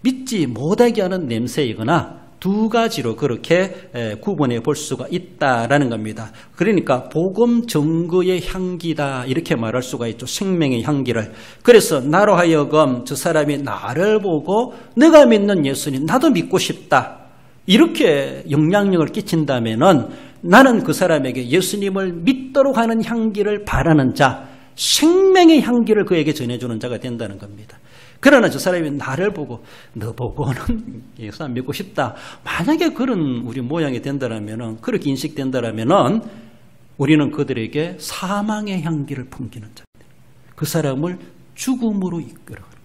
믿지 못하게 하는 냄새이거나 두 가지로 그렇게 구분해 볼 수가 있다라는 겁니다. 그러니까 복음 증거의 향기다 이렇게 말할 수가 있죠. 생명의 향기를. 그래서 나로 하여금 저 사람이 나를 보고 내가 믿는 예수님 나도 믿고 싶다 이렇게 영향력을 끼친다면은 나는 그 사람에게 예수님을 믿도록 하는 향기를 바라는 자, 생명의 향기를 그에게 전해주는 자가 된다는 겁니다. 그러나 저 사람이 나를 보고 너 보고는 예수 안 믿고 싶다. 만약에 그런 우리 모양이 된다라면은 그렇게 인식된다라면은 우리는 그들에게 사망의 향기를 풍기는 자, 그 사람을 죽음으로 이끌어가는,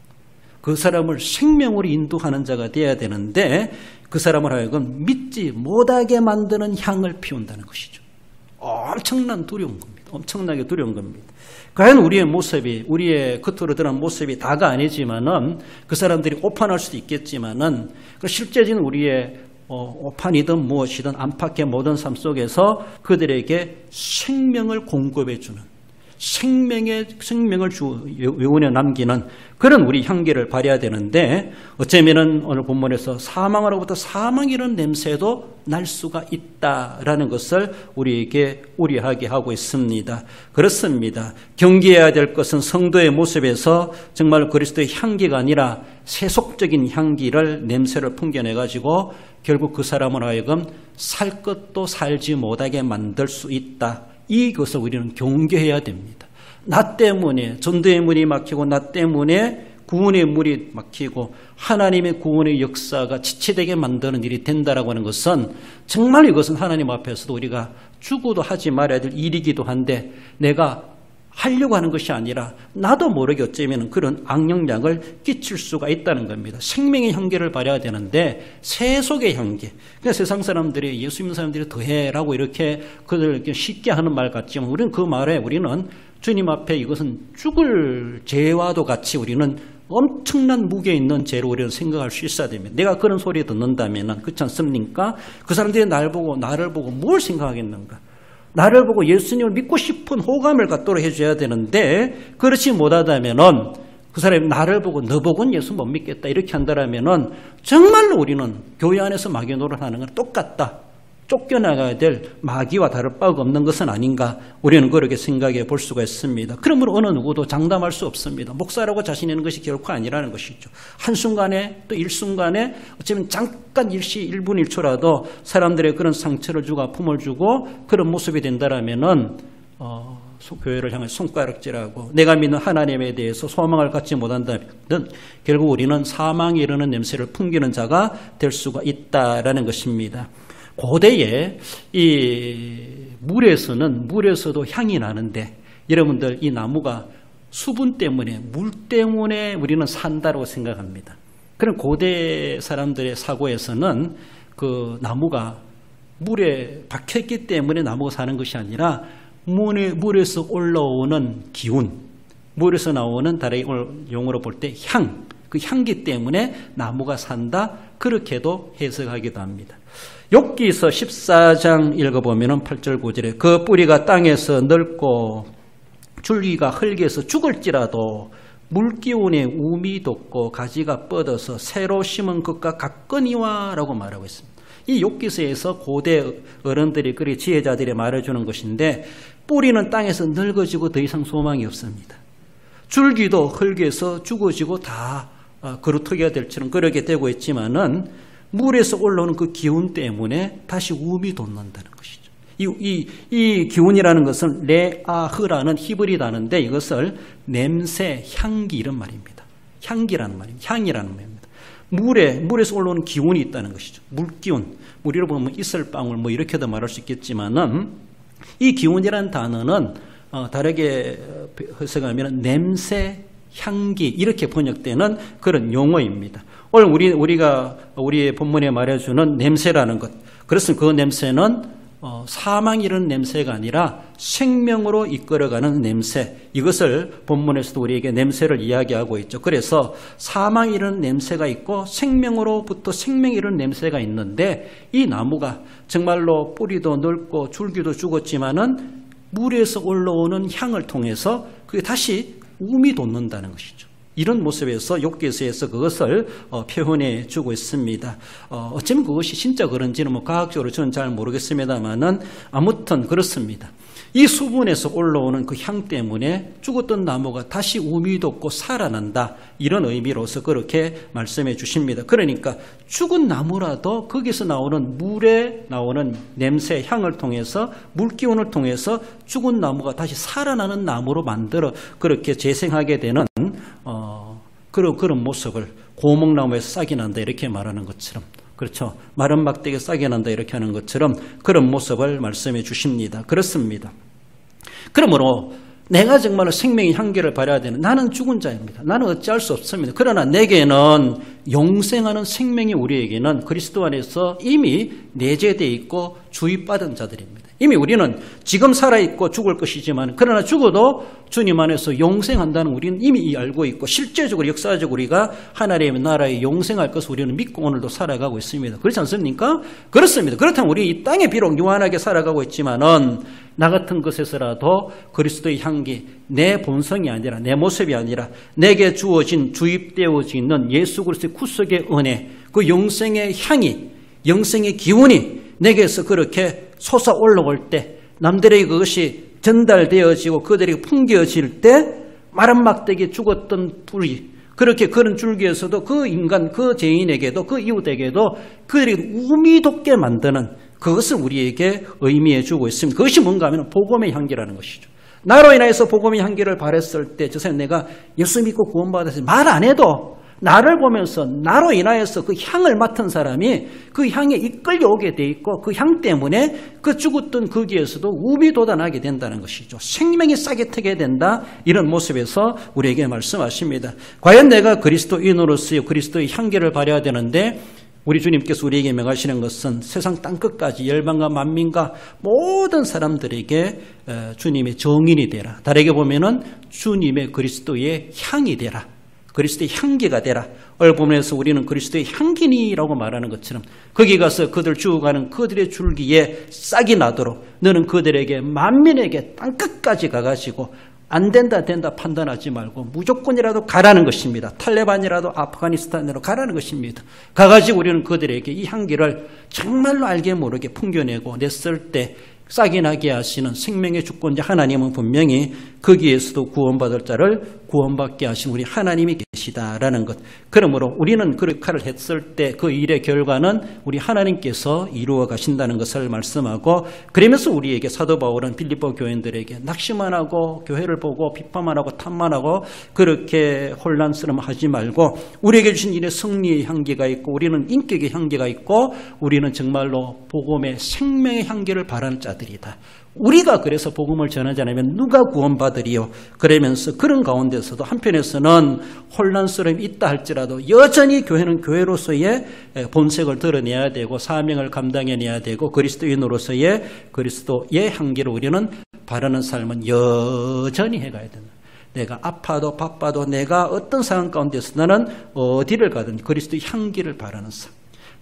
그 사람을 생명으로 인도하는 자가 되어야 되는데 그 사람을 하여금 믿지 못하게 만드는 향을 피운다는 것이죠. 엄청난 두려운 겁니다. 엄청나게 두려운 겁니다. 과연 우리의 모습이, 우리의 겉으로 드러난 모습이 다가 아니지만은 그 사람들이 오판할 수도 있겠지만은 실제적인 우리의 오판이든 무엇이든 안팎의 모든 삶 속에서 그들에게 생명을 공급해주는 생명을 영혼에 남기는 그런 우리 향기를 발해야 되는데 어쩌면은 오늘 본문에서 사망으로부터 사망이 이런 냄새도 날 수가 있다라는 것을 우리에게 우려하게 하고 있습니다. 그렇습니다. 경계해야 될 것은 성도의 모습에서 정말 그리스도의 향기가 아니라 세속적인 향기를 냄새를 풍겨내가지고 결국 그 사람을 하여금 살 것도 살지 못하게 만들 수 있다. 이것을 우리는 경계해야 됩니다. 나 때문에 전도의 문이 막히고 나 때문에 구원의 문이 막히고 하나님의 구원의 역사가 지체되게 만드는 일이 된다라고 하는 것은 정말 이것은 하나님 앞에서도 우리가 죽어도 하지 말아야 될 일이기도 한데 내가 하려고 하는 것이 아니라 나도 모르게 어쩌면 그런 악영향을 끼칠 수가 있다는 겁니다. 생명의 향기를 발해야 되는데 세속의 향기. 그러니까 세상 사람들이 예수 믿는 사람들이 더해라고 이렇게 그들 쉽게 하는 말 같지만 우리는 그 말에 우리는 주님 앞에 이것은 죽을 죄와도 같이 우리는 엄청난 무게 있는 죄로 우리는 생각할 수 있어야 됩니다. 내가 그런 소리 듣는다면 그렇지 않습니까? 그 사람들이 나를 보고 뭘 생각하겠는가? 나를 보고 예수님을 믿고 싶은 호감을 갖도록 해줘야 되는데 그렇지 못하다면은 그 사람이 나를 보고 너 보고는 예수 못 믿겠다 이렇게 한다면은 정말로 우리는 교회 안에서 마귀 노릇하는 건 똑같다. 쫓겨나가야 될 마귀와 다를 바가 없는 것은 아닌가 우리는 그렇게 생각해 볼 수가 있습니다. 그러므로 어느 누구도 장담할 수 없습니다. 목사라고 자신있는 것이 결코 아니라는 것이죠. 한순간에 또 일순간에 어쩌면 잠깐 일시 1분 1초라도 사람들의 그런 상처를 주고 아픔을 주고 그런 모습이 된다라면은 교회를 향해 손가락질하고 내가 믿는 하나님에 대해서 소망을 갖지 못한다면 결국 우리는 사망에 이르는 냄새를 풍기는 자가 될 수가 있다라는 것입니다. 고대에 이 물에서도 향이 나는데 여러분들 이 나무가 수분 때문에 물 때문에 우리는 산다고 생각합니다. 그런 고대 사람들의 사고에서는 그 나무가 물에 박혔기 때문에 나무가 사는 것이 아니라 물에서 올라오는 기운, 물에서 나오는 다른 용어로 볼 때 향, 그 향기 때문에 나무가 산다 그렇게도 해석하기도 합니다. 욥기서 14장 읽어보면 8절 9절에 그 뿌리가 땅에서 넓고 줄기가 흙에서 죽을지라도 물기운에 움이 돋고 가지가 뻗어서 새로 심은 것과 같거니와 라고 말하고 있습니다. 이 욥기서에서 고대 어른들이 그리 지혜자들이 말해주는 것인데 뿌리는 땅에서 늙어지고 더 이상 소망이 없습니다. 줄기도 흙에서 죽어지고 다 그루터기가 될처럼 그렇게 되고 있지만은 물에서 올라오는 그 기운 때문에 다시 움이 돋는다는 것이죠. 이 기운이라는 것은 레아흐라는 히브리 단어인데 이것을 냄새, 향기 이런 말입니다. 향기라는 말입니다. 향이라는 말입니다. 물에서 올라오는 기운이 있다는 것이죠. 물기운, 우리로 보면 이슬방울 뭐 이렇게도 말할 수 있겠지만은 이 기운이라는 단어는 다르게 해석하면 냄새, 향기 이렇게 번역되는 그런 용어입니다. 오늘 우리의 본문에 말해주는 냄새라는 것, 그래서 그 냄새는 사망이라는 냄새가 아니라 생명으로 이끌어가는 냄새, 이것을 본문에서도 우리에게 냄새를 이야기하고 있죠. 그래서 사망이라는 냄새가 있고 생명으로부터 생명이라는 냄새가 있는데 이 나무가 정말로 뿌리도 넓고 줄기도 죽었지만은 물에서 올라오는 향을 통해서 그게 다시 움이 돋는다는 것이죠. 이런 모습에서 욥기서에서 그것을 표현해 주고 있습니다. 어쩌면 그것이 진짜 그런지는 과학적으로 저는 잘 모르겠습니다만은 아무튼 그렇습니다. 이 수분에서 올라오는 그 향 때문에 죽었던 나무가 다시 움이 돋고 살아난다. 이런 의미로서 그렇게 말씀해 주십니다. 그러니까 죽은 나무라도 거기서 나오는 물에 나오는 냄새, 향을 통해서 물기운을 통해서 죽은 나무가 다시 살아나는 나무로 만들어 그렇게 재생하게 되는 그런 모습을 고목나무에서 싹이 난다 이렇게 말하는 것처럼, 그렇죠. 마른 막대기에 싹이 난다 이렇게 하는 것처럼 그런 모습을 말씀해 주십니다. 그렇습니다. 그러므로 내가 정말로 생명의 향기를 발해야 되는 나는 죽은 자입니다. 나는 어찌할 수 없습니다. 그러나 내게는 영생하는 생명이 우리에게는 그리스도 안에서 이미 내재되어 있고 주입받은 자들입니다. 이미 우리는 지금 살아있고 죽을 것이지만 그러나 죽어도 주님 안에서 용생한다는 우리는 이미 알고 있고 실제적으로 역사적으로 우리가 하나님의 나라에 용생할 것을 우리는 믿고 오늘도 살아가고 있습니다. 그렇지 않습니까? 그렇습니다. 그렇다면 우리 이 땅에 비록 유한하게 살아가고 있지만은 나 같은 것에서라도 그리스도의 향기, 내 본성이 아니라 내 모습이 아니라 내게 주어진 주입되어져 있는 예수 그리스도의 구속의 은혜, 그 영생의 향이, 영생의 기운이 내게서 그렇게 솟아 올라올 때 남들에게 그것이 전달되어지고 그들에게 풍겨질 때 마른 막대기에 죽었던 뿌리, 그렇게 그런 줄기에서도 그 인간, 그 죄인에게도 그 이웃에게도 그들에게 움이 돋게 만드는 그것을 우리에게 의미해 주고 있습니다. 그것이 뭔가 하면 복음의 향기라는 것이죠. 나로 인해서 복음의 향기를 발했을 때 저 사람 내가 예수 믿고 구원받아서 말 안 해도 나를 보면서 나로 인하여서 그 향을 맡은 사람이 그 향에 이끌려오게 돼 있고 그 향 때문에 그 죽었던 거기에서도 움이 돋아나게 된다는 것이죠. 생명이 싹이 트게 된다. 이런 모습에서 우리에게 말씀하십니다. 과연 내가 그리스도인으로서의 그리스도의 향기를 발해야 되는데 우리 주님께서 우리에게 명하시는 것은 세상 땅끝까지 열방과 만민과 모든 사람들에게 주님의 정인이 되라. 다르게 보면은 주님의 그리스도의 향이 되라. 그리스도의 향기가 되라. 오늘 본문에서 우리는 그리스도의 향기니라고 말하는 것처럼 거기 가서 그들 죽어가는 그들의 줄기에 싹이 나도록 너는 그들에게 만민에게 땅끝까지 가가지고 안 된다 판단하지 말고 무조건이라도 가라는 것입니다. 탈레반이라도 아프가니스탄으로 가라는 것입니다. 가가지고 우리는 그들에게 이 향기를 정말로 알게 모르게 풍겨내고 냈을 때 싹이 나게 하시는 생명의 주권자 하나님은 분명히 거기에서도 구원받을 자를 구원받게 하신 우리 하나님이 계시다라는 것. 그러므로 우리는 그 역할을 했을 때 그 일의 결과는 우리 하나님께서 이루어 가신다는 것을 말씀하고, 그러면서 우리에게 사도 바울은 빌립보 교인들에게 낙심만 하고 교회를 보고 비판만 하고 탓만 하고 그렇게 혼란스러워하지 말고 우리에게 주신 일의 승리의 향기가 있고 우리는 인격의 향기가 있고 우리는 정말로 복음의 생명의 향기를 바라는 자들이다. 우리가 그래서 복음을 전하지 않으면 누가 구원받으리요? 그러면서 그런 가운데서도 한편에서는 혼란스러움이 있다 할지라도 여전히 교회는 교회로서의 본색을 드러내야 되고 사명을 감당해내야 되고 그리스도인으로서의 그리스도의 향기를 우리는 바라는 삶은 여전히 해가야 된다. 내가 아파도 바빠도 내가 어떤 상황 가운데서 나는 어디를 가든 그리스도의 향기를 바라는 삶.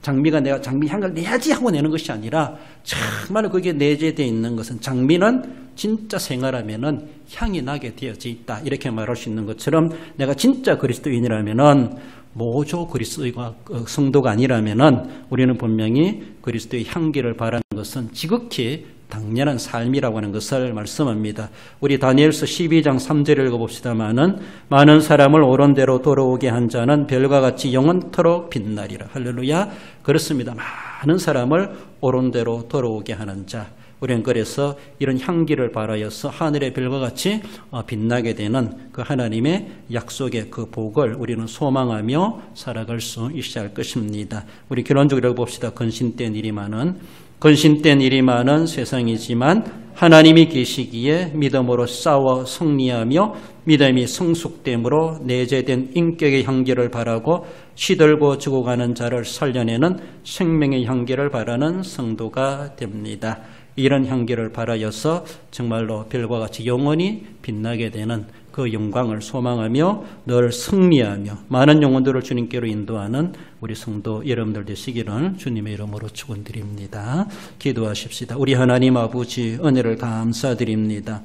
장미가 내가 장미 향을 내야지 하고 내는 것이 아니라 정말 거기에 내재되어 있는 것은 장미는 진짜 생활하면은 향이 나게 되어져 있다. 이렇게 말할 수 있는 것처럼 내가 진짜 그리스도인이라면은 모조 그리스도가 성도가 아니라면은 우리는 분명히 그리스도의 향기를 바라는 것은 지극히 당연한 삶이라고 하는 것을 말씀합니다. 우리 다니엘서 12장 3절을 읽어봅시다마는 많은 사람을 옳은 대로 돌아오게 한 자는 별과 같이 영원토록 빛나리라. 할렐루야. 그렇습니다. 많은 사람을 옳은 대로 돌아오게 하는 자. 우리는 그래서 이런 향기를 바라여서 하늘의 별과 같이 빛나게 되는 그 하나님의 약속의 그 복을 우리는 소망하며 살아갈 수 있어야 할 것입니다. 우리 결론적으로 봅시다. 근심된 일이 많은 세상이지만 하나님이 계시기에 믿음으로 싸워 승리하며 믿음이 성숙됨으로 내재된 인격의 향기를 바라고 시들고 죽어가는 자를 살려내는 생명의 향기를 바라는 성도가 됩니다. 이런 향기를 바라여서 정말로 별과 같이 영원히 빛나게 되는 그 영광을 소망하며 늘 승리하며 많은 영혼들을 주님께로 인도하는 우리 성도 여러분들 되시기를 주님의 이름으로 축원드립니다. 기도하십시다. 우리 하나님 아버지 은혜를 감사드립니다.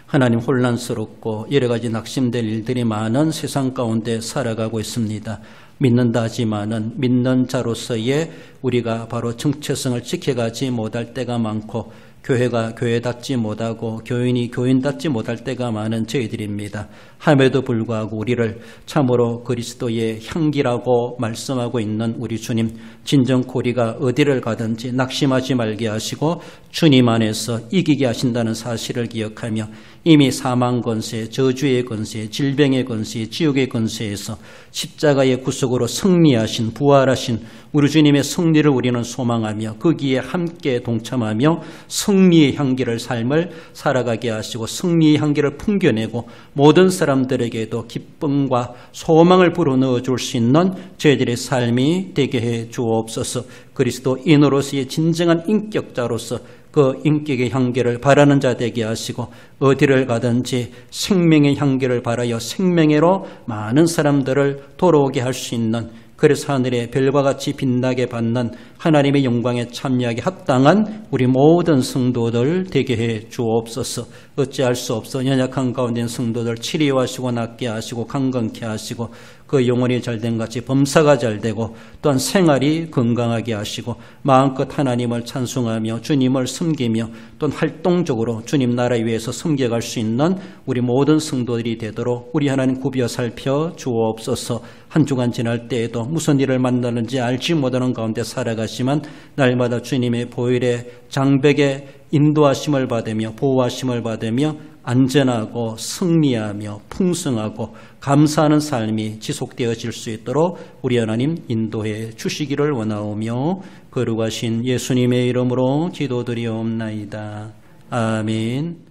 하나님, 혼란스럽고 여러 가지 낙심될 일들이 많은 세상 가운데 살아가고 있습니다. 믿는다 하지만은 믿는 자로서의 우리가 바로 정체성을 지켜가지 못할 때가 많고 교회가 교회답지 못하고 교인이 교인답지 못할 때가 많은 저희들입니다. 함에도 불구하고 우리를 참으로 그리스도의 향기라고 말씀하고 있는 우리 주님, 진정코 우리가 어디를 가든지 낙심하지 말게 하시고 주님 안에서 이기게 하신다는 사실을 기억하며 이미 사망 권세, 저주의 권세, 질병의 권세, 지옥의 권세에서 십자가의 구속으로 승리하신 부활하신 우리 주님의 승리를 우리는 소망하며 거기에 함께 동참하며 승리의 향기를 삶을 살아가게 하시고 승리의 향기를 풍겨내고 모든 사람들에게도 기쁨과 소망을 불어넣어 줄 수 있는 저희들의 삶이 되게 해 주옵소서. 그리스도인으로서의 진정한 인격자로서 그 인격의 향기를 바라는 자 되게 하시고 어디를 가든지 생명의 향기를 바라여 생명회로 많은 사람들을 돌아오게 할 수 있는, 그래서 하늘의 별과 같이 빛나게 받는 하나님의 영광에 참여하기 합당한 우리 모든 성도들 되게 해 주옵소서. 어찌할 수 없어 연약한 가운데 있는 성도들 치료하시고 낫게 하시고 강건케 하시고 그 영혼이 잘된 같이 범사가 잘되고 또한 생활이 건강하게 하시고 마음껏 하나님을 찬송하며 주님을 섬기며 또한 활동적으로 주님 나라 위에서 섬겨갈 수 있는 우리 모든 성도들이 되도록 우리 하나님 굽여 살펴 주옵소서. 한 주간 지날 때에도 무슨 일을 만나는지 알지 못하는 가운데 살아가지만 날마다 주님의 보혈의 장벽에 인도하심을 받으며 보호하심을 받으며 안전하고 승리하며 풍성하고 감사하는 삶이 지속되어질 수 있도록 우리 하나님 인도해 주시기를 원하오며 거룩하신 예수님의 이름으로 기도드리옵나이다. 아멘.